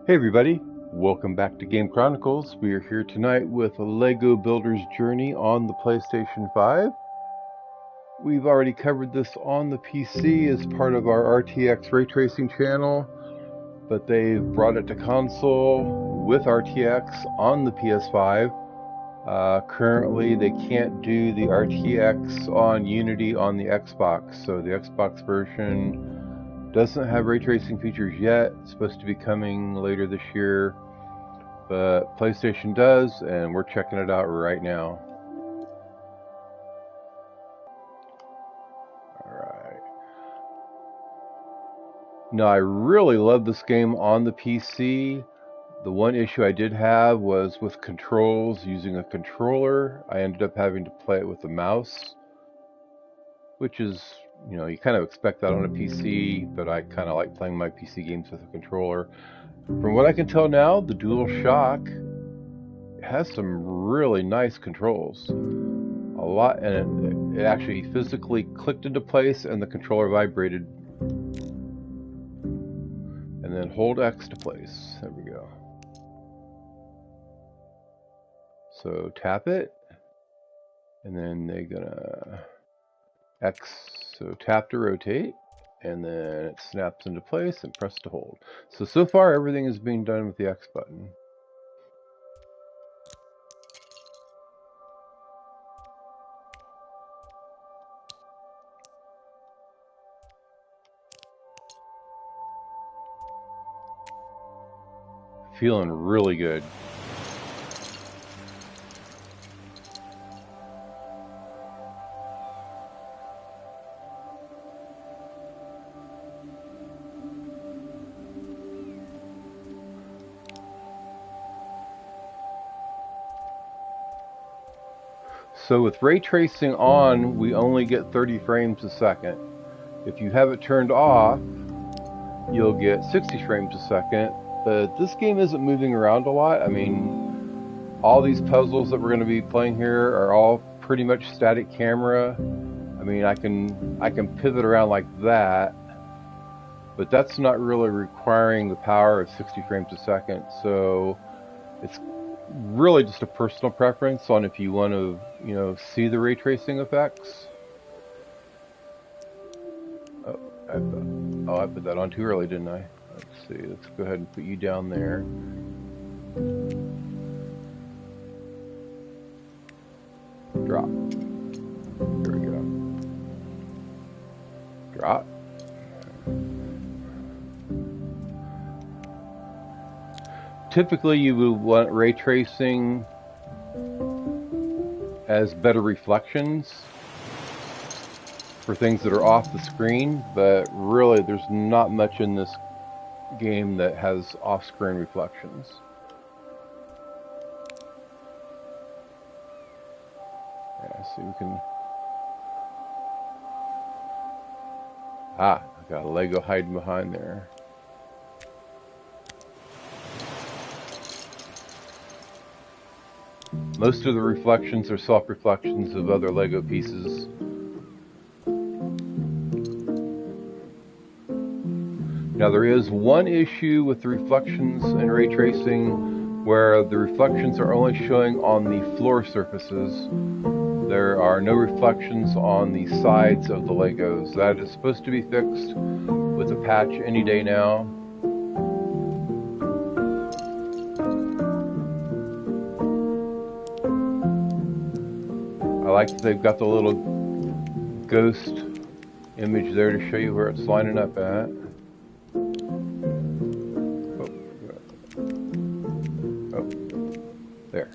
Hey everybody, welcome back to Game Chronicles. We are here tonight with a LEGO Builder's Journey on the PlayStation 5. We've already covered this on the PC as part of our RTX ray tracing channel, but they've brought it to console with RTX on the PS5. Currently they can't do the RTX on Unity on the Xbox, so the Xbox version doesn't have ray tracing features yet. It's supposed to be coming later this year, but PlayStation does, and we're checking it out right now. Alright. Now, I really love this game on the PC. The one issue I did have was with controls using a controller. I ended up having to play it with a mouse, which is, you kind of expect that on a PC, but I kind of like playing my PC games with a controller. From what I can tell now, the DualShock has some really nice controls. A lot, and it actually physically clicked into place and the controller vibrated. And then hold X to place. There we go. So tap it, and then they're gonna X, so tap to rotate, and then it snaps into place and press to hold. So far everything is being done with the X button. Feeling really good. So with ray tracing on, we only get 30 frames a second. If you have it turned off, you'll get 60 frames a second. But this game isn't moving around a lot. I mean, all these puzzles that we're going to be playing here are all pretty much static camera. I mean, I can pivot around like that, but that's not really requiring the power of 60 frames a second. So it's really just a personal preference on if you want to, see the ray tracing effects. Oh, I put that on too early, didn't I? Let's see. Let's go ahead and put you down there. Drop. There we go. Drop. Typically, you would want ray tracing as better reflections for things that are off the screen, but really there's not much in this game that has off-screen reflections. Yeah, see, we can... I got a Lego hiding behind there. Most of the reflections are self-reflections of other Lego pieces. Now there is one issue with the reflections in ray tracing where the reflections are only showing on the floor surfaces. There are no reflections on the sides of the Legos. That is supposed to be fixed with a patch any day now. I like that they've got the little ghost image there to show you where it's lining up at. Oh, there.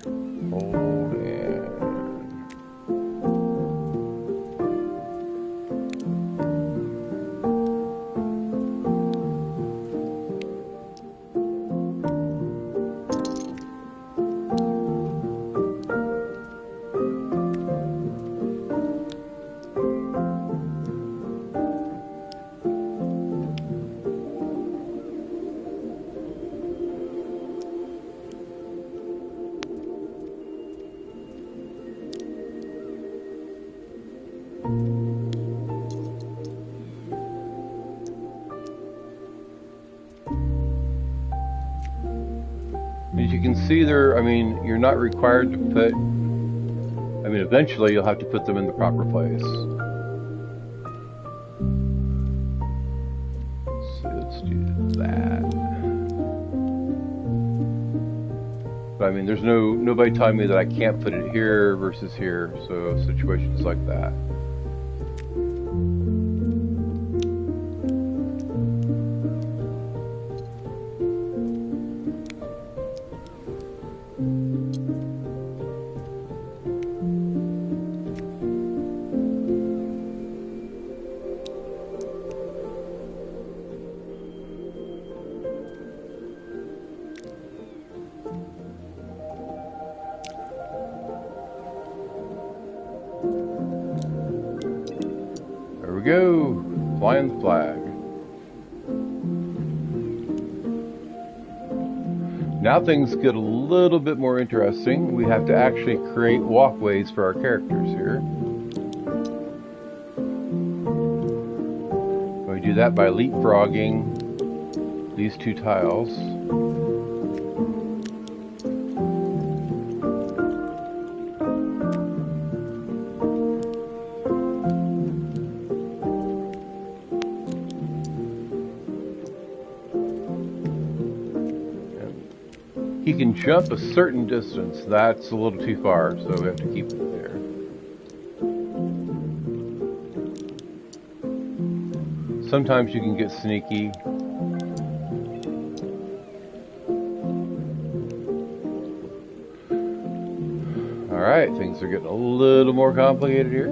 Hold in. As you can see there, I mean, you're not required to put, I mean, eventually you'll have to put them in the proper place. So let's do that. But I mean, there's nobody telling me that I can't put it here versus here, so situations like that. There we go, flying the flag. Now things get a little bit more interesting. We have to actually create walkways for our characters here. We do that by leapfrogging these two tiles. He can jump a certain distance. That's a little too far, so we have to keep it there. Sometimes you can get sneaky. Alright, things are getting a little more complicated here.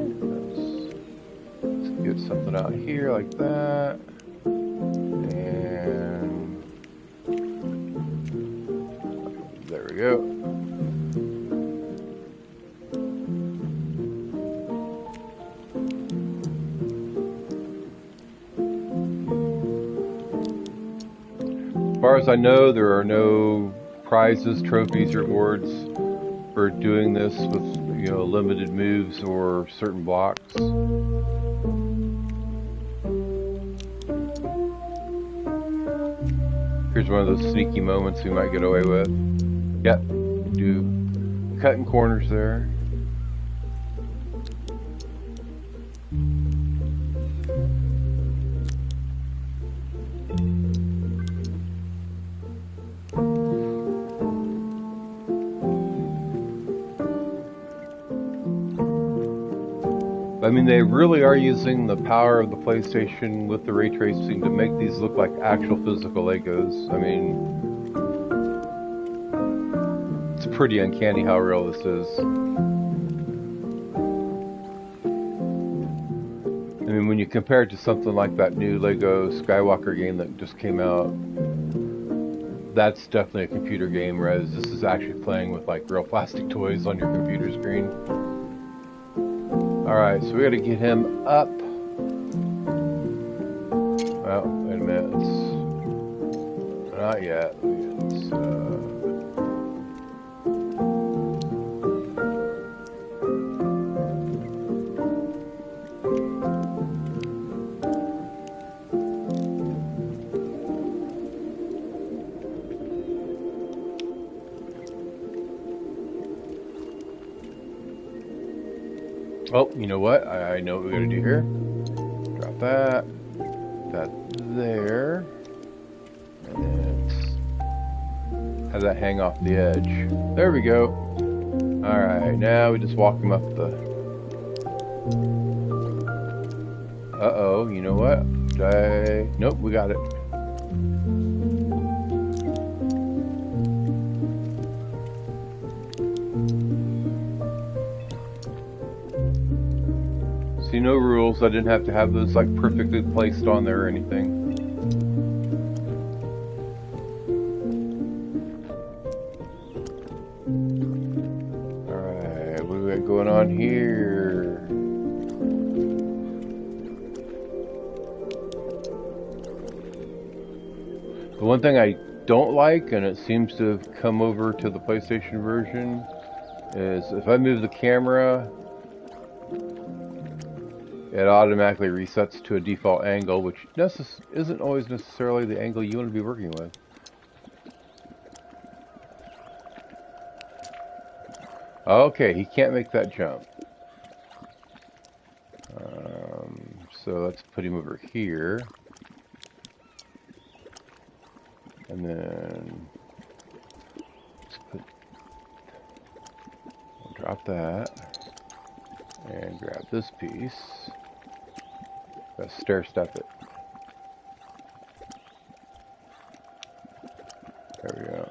Let's get something out here like that. Go. As far as I know, there are no prizes, trophies, or rewards for doing this with, you know, limited moves or certain blocks. Here's one of those sneaky moments we might get away with. Yep, do cutting corners there. I mean, they really are using the power of the PlayStation with the ray tracing to make these look like actual physical Legos. I mean, it's pretty uncanny how real this is. I mean, when you compare it to something like that new Lego Skywalker game that just came out, that's definitely a computer game, whereas this is actually playing with like real plastic toys on your computer screen. Alright, so we gotta get him up. Well, wait a minute. Not yet. Oh, you know what? I know what we're gonna do here. Drop that. That there. And have that hang off the edge. There we go. Alright, now we just walk him up the... Uh-oh, you know what? Nope, we got it. See, no rules. I didn't have to have those like perfectly placed on there or anything. Alright, what do we got going on here? The one thing I don't like, and it seems to have come over to the PlayStation version, is if I move the camera, it automatically resets to a default angle, which isn't always necessarily the angle you want to be working with. Okay, he can't make that jump. So let's put him over here. And then let's we'll drop that. And grab this piece. Let's stair step it. There we go.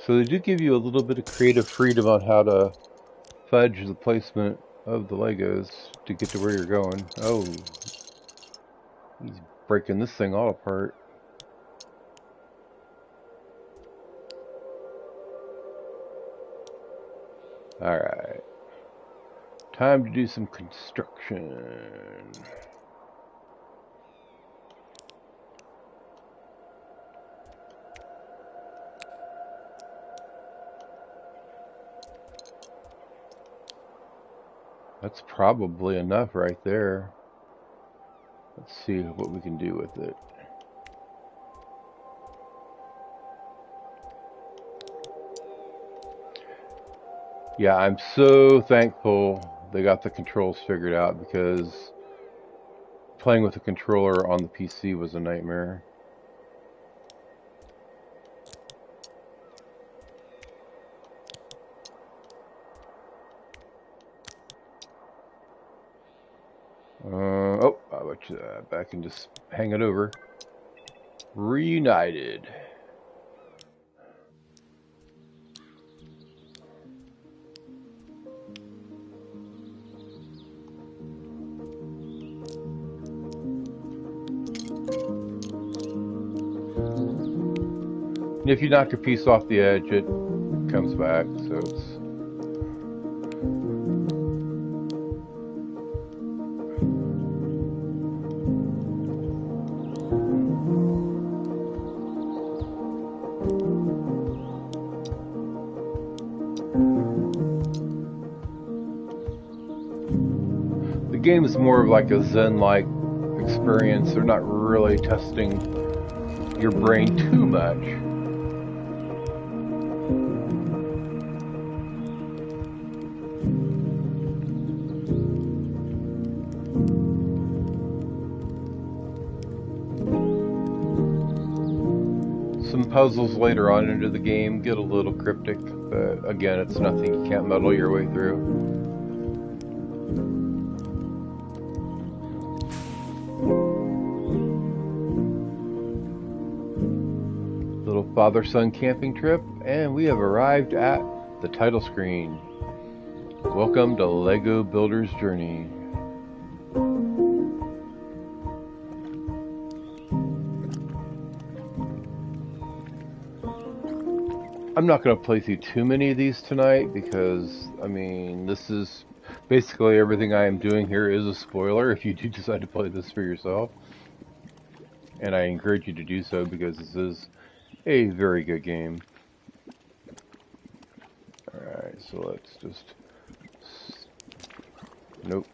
So they do give you a little bit of creative freedom on how to fudge the placement of the Legos to get to where you're going. Oh, he's breaking this thing all apart. Alright. Time to do some construction. That's probably enough right there. Let's see what we can do with it. Yeah, I'm so thankful they got the controls figured out, because playing with a controller on the PC was a nightmare. Oh, I'll let you back and just hang it over. Reunited. If you knock a piece off the edge, it comes back, so it's... The game is more of like a Zen-like experience. They're not really testing your brain too much. Some puzzles later on into the game get a little cryptic, but again, it's nothing you can't muddle your way through. Little father-son camping trip, and we have arrived at the title screen. Welcome to LEGO Builder's Journey. I'm not going to play through too many of these tonight because, I mean, this is basically everything I am doing here is a spoiler if you do decide to play this for yourself. And I encourage you to do so because this is a very good game. Alright, so let's just... Nope.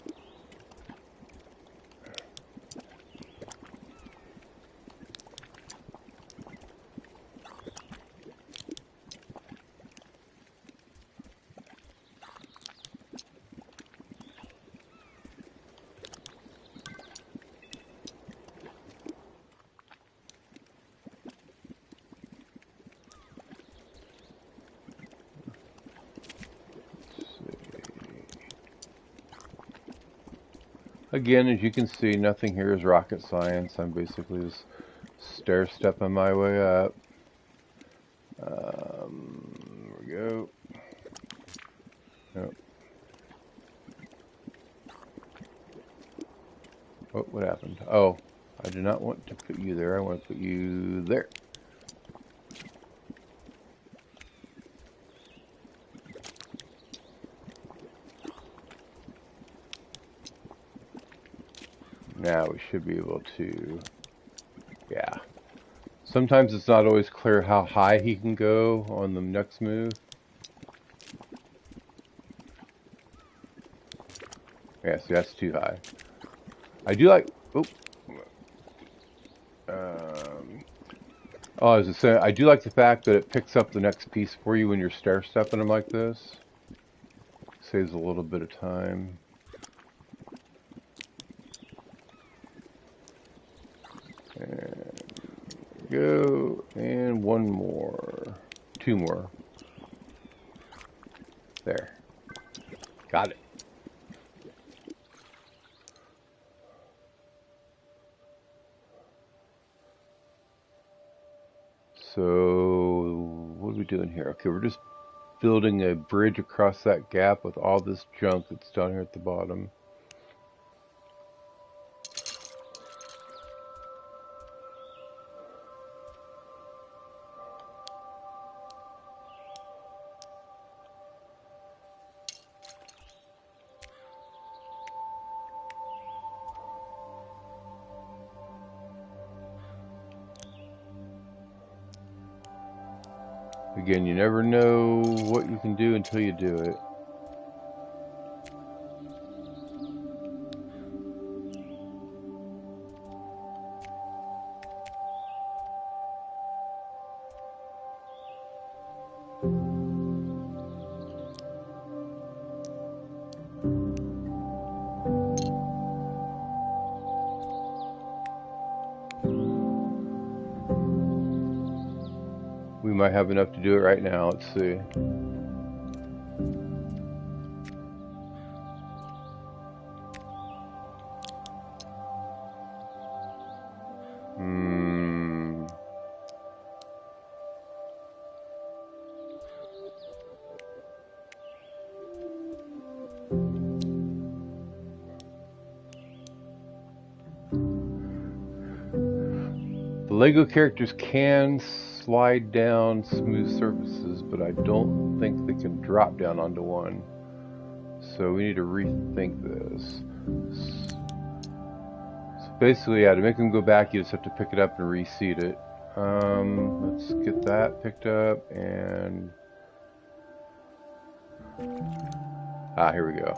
Again, as you can see, nothing here is rocket science. I'm basically just stair-stepping my way up. There we go. Nope. Oh, what happened? Oh, I do not want to put you there. I want to put you there. Now we should be able to, yeah. Sometimes it's not always clear how high he can go on the next move. Yeah, see, that's too high. I do like... Oh. Oh, I was just saying, I do like the fact that it picks up the next piece for you when you're stair-stepping them like this. Saves a little bit of time. And go, and one more. Two more. There. Got it. So, what are we doing here? Okay, we're just building a bridge across that gap with all this junk that's down here at the bottom. Again, you never know what you can do until you do it. We might have enough to do it right now. Let's see. The Lego characters can slide down smooth surfaces, but I don't think they can drop down onto one. So we need to rethink this. So basically, yeah, to make them go back, you just have to pick it up and reseat it. Let's get that picked up, and here we go.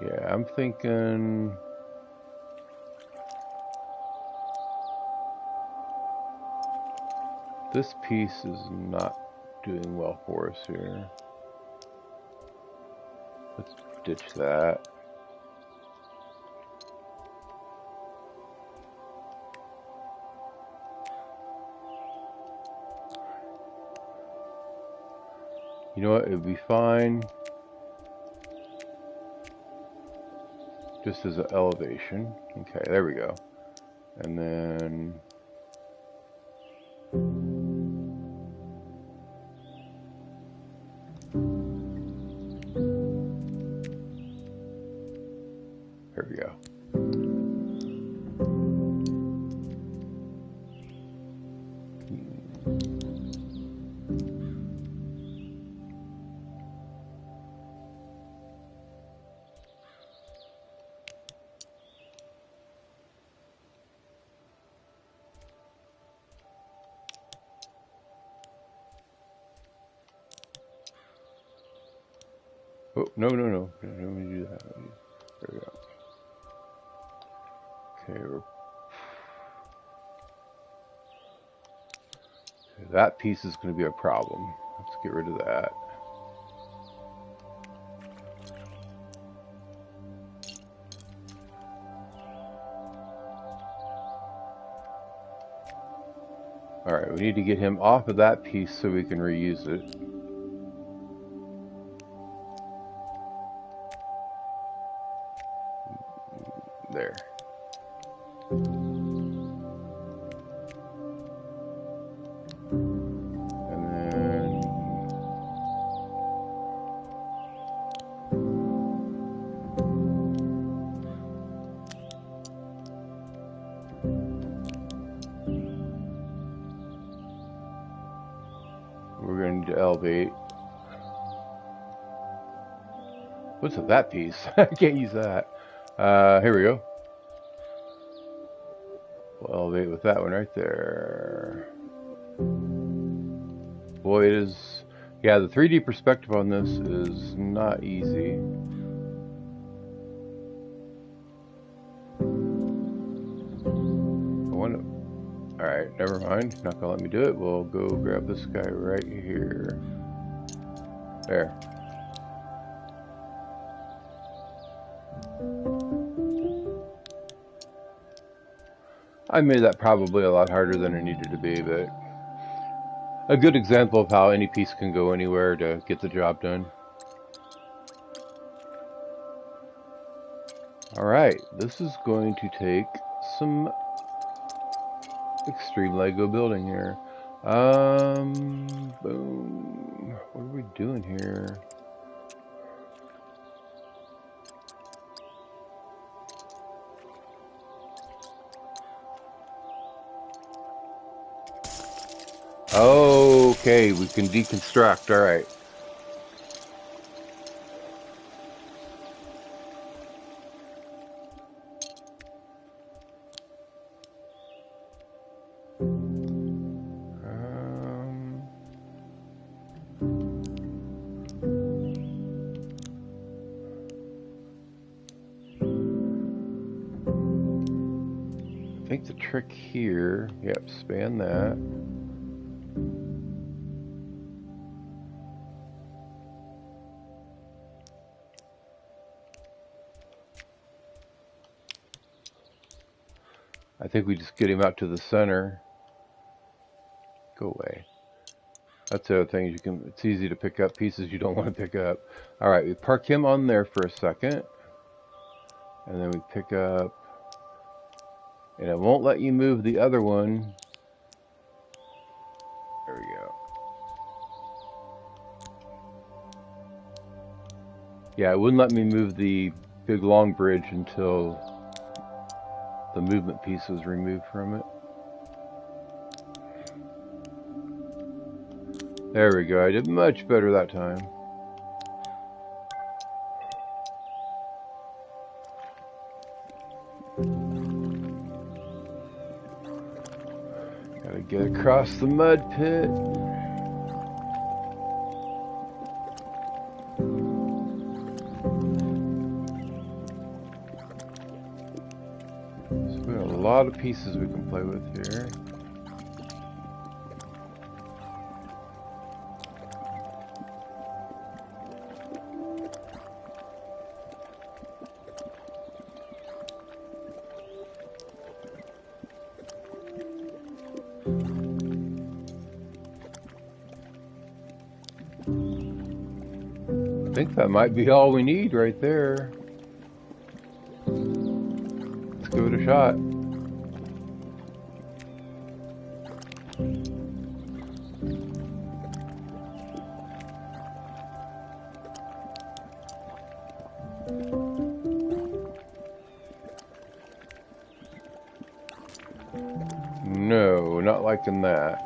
Yeah, I'm thinking this piece is not doing well for us here. Let's ditch that. You know what, it'd be fine just as an elevation. Okay, there we go. And then there we go. Oh, no. Let me do that. There we go. Okay, that piece is going to be a problem. Let's get rid of that. Alright, we need to get him off of that piece so we can reuse it. There. We're going to elevate. What's with that piece? I can't use that. Here we go. We'll elevate with that one right there. Boy, it is Yeah, the 3D perspective on this is not easy. Alright, never mind. Not gonna let me do it. We'll go grab this guy right here. There. I made that probably a lot harder than it needed to be, but a good example of how any piece can go anywhere to get the job done. Alright, this is going to take some extreme Lego building here. Boom. What are we doing here? Okay, we can deconstruct. Alright. I think the trick here, yep, span that. I think we just get him out to the center. Go away. That's the other thing, it's easy to pick up pieces you don't want to pick up. Alright, we park him on there for a second. And then we pick up, and it won't let you move the other one. There we go. Yeah, it wouldn't let me move the big long bridge until the movement piece was removed from it. There we go, I did much better that time. Gotta get across the mud pit. So we have a lot of pieces we can play with here. I think that might be all we need right there. Let's give it a shot. No, not liking that.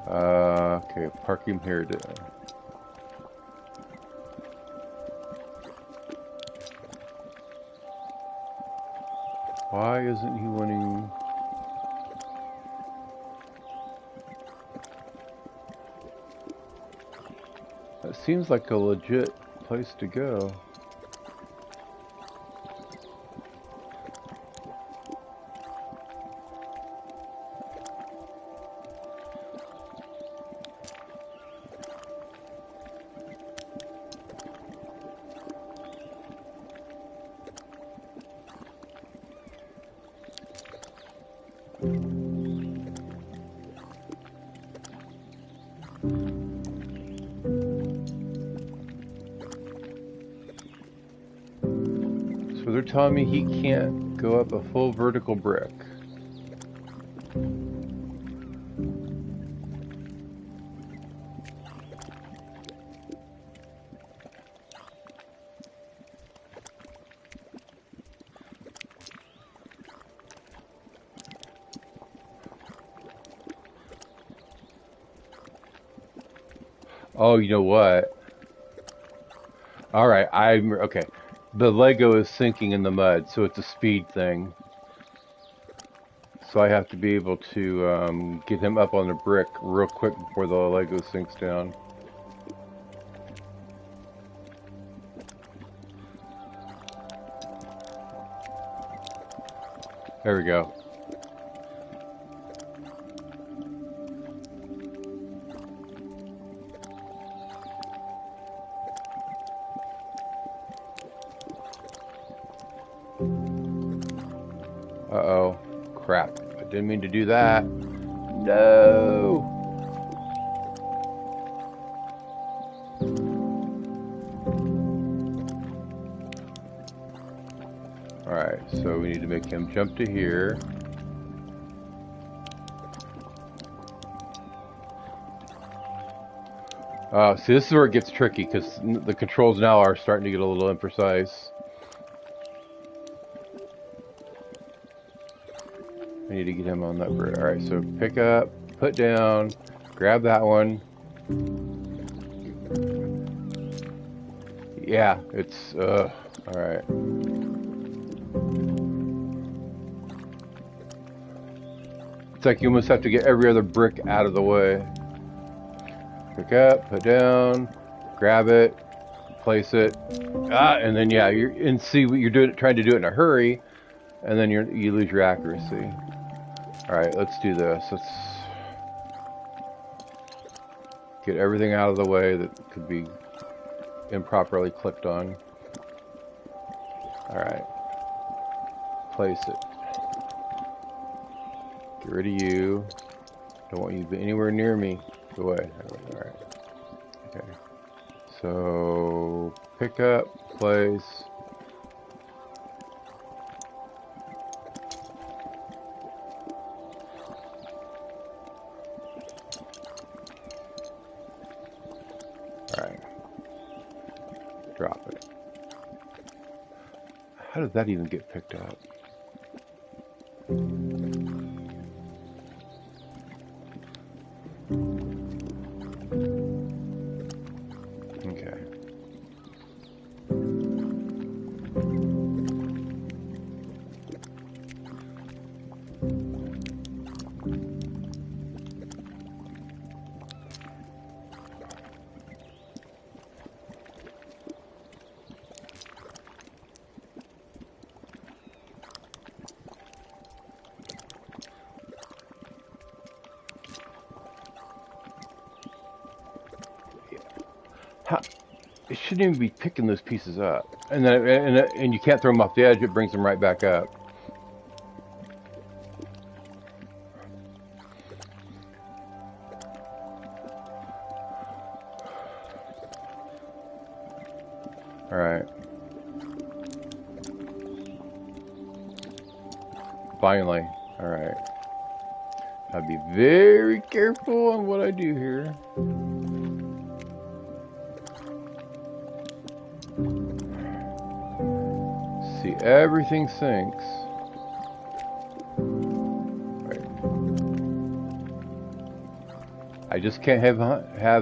Okay, park him here. Why isn't he wanting... That seems like a legit place to go. So they're telling me he can't go up a full vertical brick. Oh, you know what? Alright, okay. The Lego is sinking in the mud, so it's a speed thing. So I have to be able to get him up on the brick real quick before the Lego sinks down. There we go. Uh-oh. Crap. I didn't mean to do that. No! Alright, so we need to make him jump to here. See, this is where it gets tricky, because the controls now are starting to get a little imprecise. I need to get him on that bird. Alright, so pick up, put down, grab that one. Yeah, it's, alright. It's like you almost have to get every other brick out of the way. Pick up, put down, grab it, place it, and then yeah, and see what you're doing, trying to do it in a hurry, and then you lose your accuracy. All right, let's do this. Let's get everything out of the way that could be improperly clicked on. All right, place it. Get rid of you. Don't want you anywhere near me. Go away. All right. Okay. So pick up, place. All right. Drop it. How did that even get picked up? It shouldn't even be picking those pieces up, and then and you can't throw them off the edge. It brings them right back up. All right. Finally. All right. I'll be very careful on what I do here. See, everything sinks. Right. I just can't have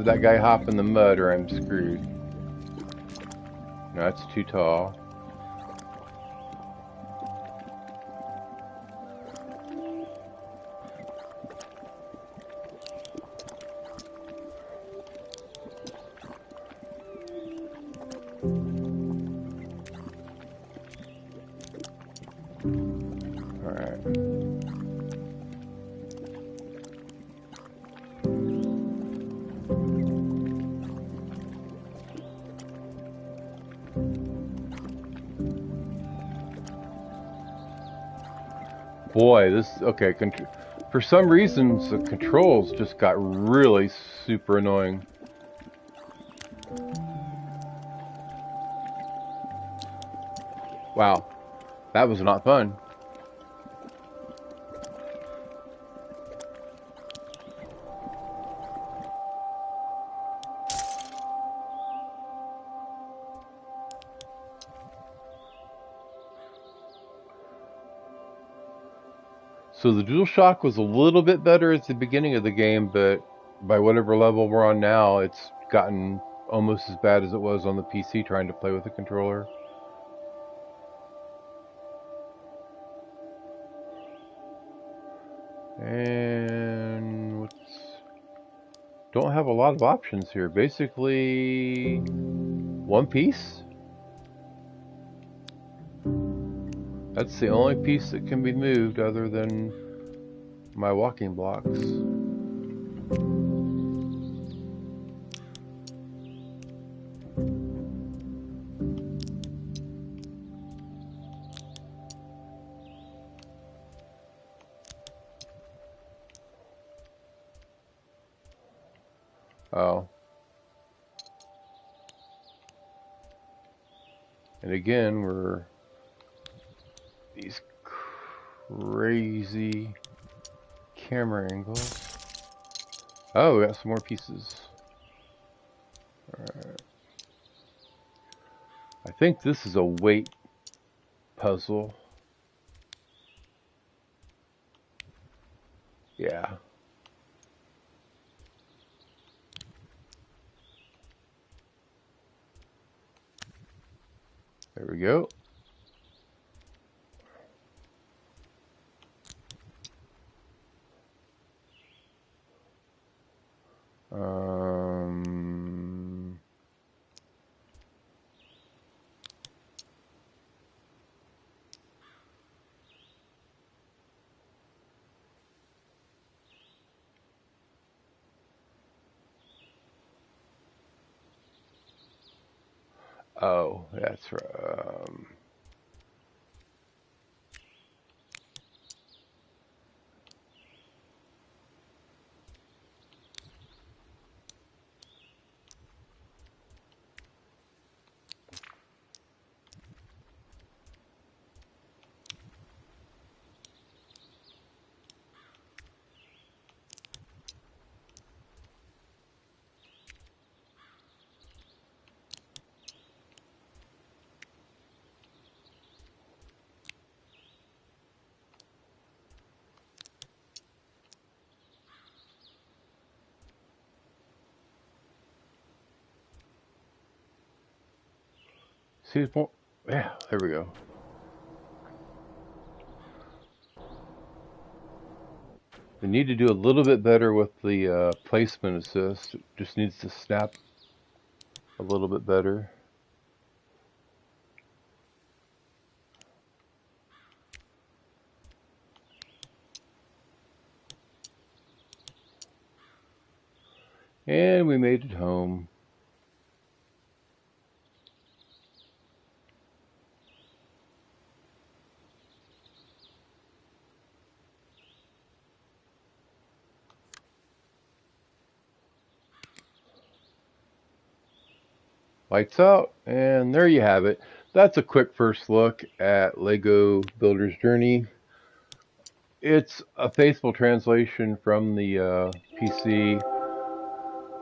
that guy hop in the mud or I'm screwed. No, that's too tall. Boy, this, okay, for some reasons the controls just got really super annoying. Wow, that was not fun. So the DualShock was a little bit better at the beginning of the game, but by whatever level we're on now, it's gotten almost as bad as it was on the PC trying to play with the controller. And don't have a lot of options here. Basically, one piece. That's the only piece that can be moved other than my walking blocks. Oh. And again, we're these crazy camera angles. Oh, we got some more pieces. Alright. I think this is a weight puzzle. Yeah. There we go. Oh, that's right. See, more. Yeah, there we go. We need to do a little bit better with the placement assist. It just needs to snap a little bit better. And we made it home. Lights out, and there you have it. That's a quick first look at Lego Builder's Journey. It's a faithful translation from the PC.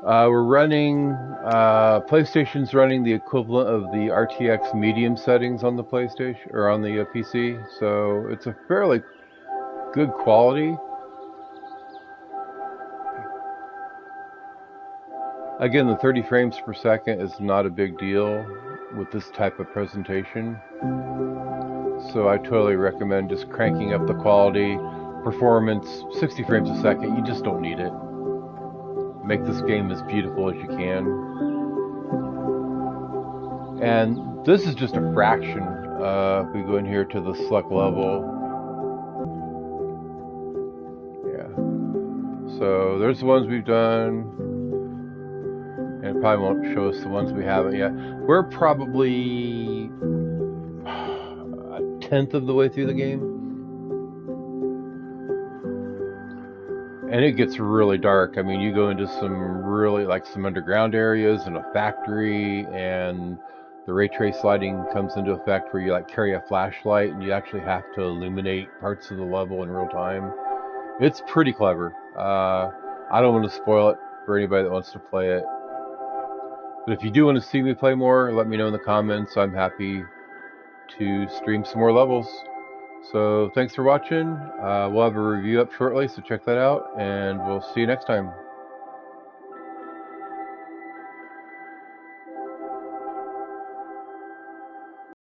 We're running, PlayStation's running the equivalent of the RTX medium settings on the PlayStation, or on the PC, so it's a fairly good quality. Again, the 30 frames per second is not a big deal with this type of presentation, so I totally recommend just cranking up the quality. Performance, 60 frames a second, you just don't need it. Make this game as beautiful as you can. And this is just a fraction. If we go in here to the select level, yeah. So there's the ones we've done, and it probably won't show us the ones we haven't yet. We're probably a tenth of the way through the game. And it gets really dark. I mean, you go into some really, like some underground areas and a factory, and the ray trace lighting comes into effect where you like carry a flashlight and you actually have to illuminate parts of the level in real time. It's pretty clever. I don't want to spoil it for anybody that wants to play it. But if you do want to see me play more, let me know in the comments. I'm happy to stream some more levels. So thanks for watching. We'll have a review up shortly, so check that out, and we'll see you next time.